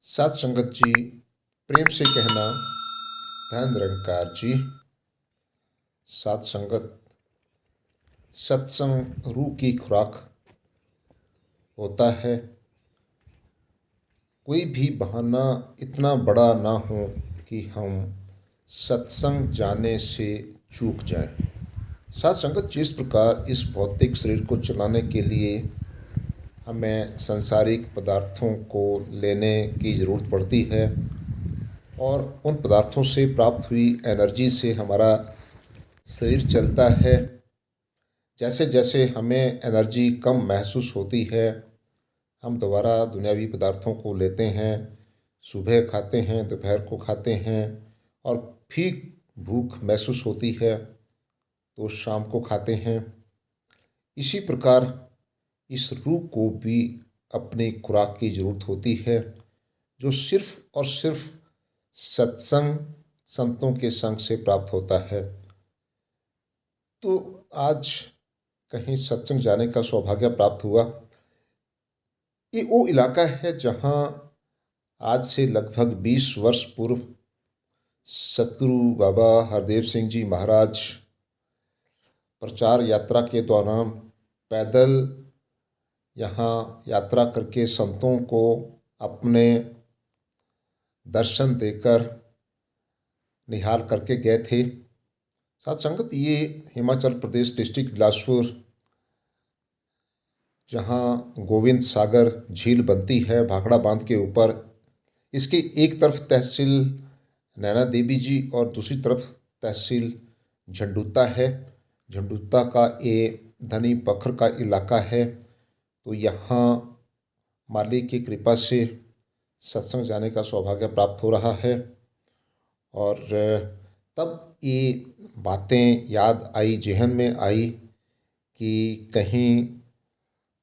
सात संगत जी, प्रेम से कहना धन निरंकार जी। सात संगत सत्संग रूह की खुराक होता है। कोई भी बहाना इतना बड़ा ना हो कि हम सत्संग जाने से चूक जाएं। सात संगत जिस प्रकार इस भौतिक शरीर को चलाने के लिए हमें सांसारिक पदार्थों को लेने की ज़रूरत पड़ती है और उन पदार्थों से प्राप्त हुई एनर्जी से हमारा शरीर चलता है। जैसे जैसे हमें एनर्जी कम महसूस होती है, हम दोबारा दुनियावी पदार्थों को लेते हैं। सुबह खाते हैं, दोपहर को खाते हैं और फिर भूख महसूस होती है तो शाम को खाते हैं। इसी प्रकार इस रूह को भी अपनी खुराक की ज़रूरत होती है, जो सिर्फ और सिर्फ सत्संग संतों के संग से प्राप्त होता है। तो आज कहीं सत्संग जाने का सौभाग्य प्राप्त हुआ। ये वो इलाका है जहाँ आज से लगभग 20 वर्ष पूर्व सतगुरु बाबा हरदेव सिंह जी महाराज प्रचार यात्रा के दौरान पैदल यहाँ यात्रा करके संतों को अपने दर्शन देकर निहाल करके गए थे। साथ संगत ये हिमाचल प्रदेश डिस्ट्रिक्ट बिलासपुर, जहाँ गोविंद सागर झील बनती है भाखड़ा बांध के ऊपर, इसके एक तरफ तहसील नैना देवी जी और दूसरी तरफ तहसील झंडूता है। झंडूता का ये धनी पखर का इलाका है। तो यहाँ मालिक की कृपा से सत्संग जाने का सौभाग्य प्राप्त हो रहा है। और तब ये बातें याद आई, जहन में आई कि कहीं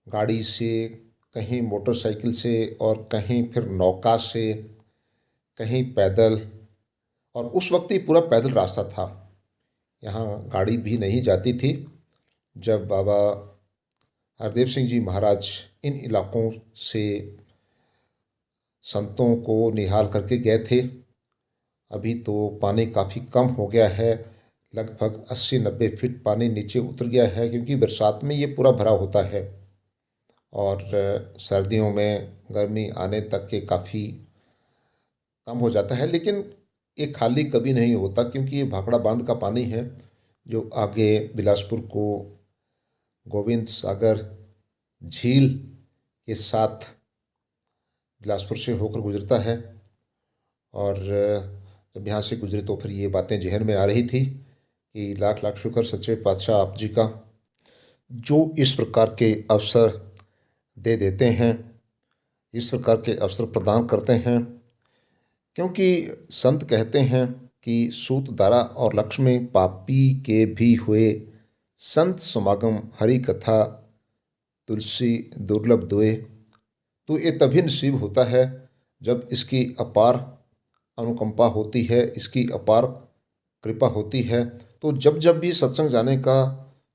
गाड़ी से, कहीं मोटरसाइकिल से और कहीं फिर नौका से, कहीं पैदल। और उस वक्त ही पूरा पैदल रास्ता था, यहाँ गाड़ी भी नहीं जाती थी। जब बाबा हरदेव सिंह जी महाराज इन इलाकों से संतों को निहाल करके गए थे। अभी तो पानी काफ़ी कम हो गया है, लगभग 80-90 फीट पानी नीचे उतर गया है, क्योंकि बरसात में ये पूरा भरा होता है और सर्दियों में गर्मी आने तक के काफ़ी कम हो जाता है। लेकिन ये खाली कभी नहीं होता, क्योंकि ये भाखड़ा बांध का पानी है जो आगे बिलासपुर को गोविंद सागर झील के साथ बिलासपुर से होकर गुजरता है। और जब यहाँ से गुजरे तो फिर ये बातें जहन में आ रही थी कि लाख लाख शुक्र सच्चे पातशाह आप जी का, जो इस प्रकार के अवसर दे देते हैं, इस प्रकार के अवसर प्रदान करते हैं। क्योंकि संत कहते हैं कि सूत दारा और लक्ष्मी पापी के भी हुए, संत समागम हरि कथा तुलसी दुर्लभ दोए। तो ये तभी नसीब होता है जब इसकी अपार अनुकंपा होती है, इसकी अपार कृपा होती है। तो जब जब भी सत्संग जाने का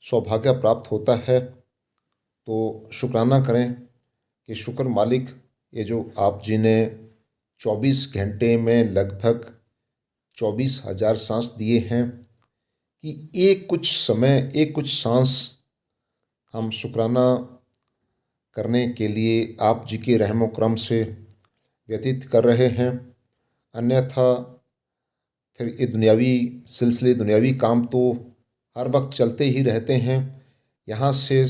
सौभाग्य प्राप्त होता है तो शुक्राना करें कि शुक्र मालिक, ये जो आप जी ने 24 घंटे में लगभग 24,000 सांस दिए हैं, कि एक कुछ समय, एक कुछ सांस हम शुक्राना करने के लिए आप जी के रहमो करम से व्यतीत कर रहे हैं। अन्यथा फिर ये दुनियावी सिलसिले, दुनियावी काम तो हर वक्त चलते ही रहते हैं। यहाँ से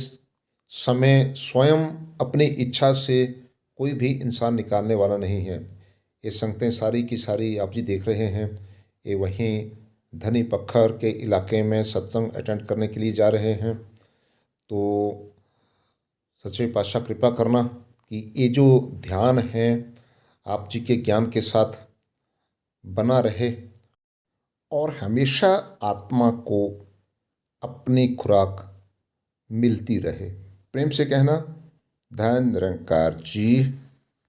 समय स्वयं अपनी इच्छा से कोई भी इंसान निकालने वाला नहीं है। ये संगतें सारी की सारी आप जी देख रहे हैं, ये वहीं धनी पत्थर के इलाके में सत्संग अटेंड करने के लिए जा रहे हैं। तो सच्चे पातशाह कृपा करना कि ये जो ध्यान है आप जी के ज्ञान के साथ बना रहे और हमेशा आत्मा को अपनी खुराक मिलती रहे। प्रेम से कहना धन निरंकार जी।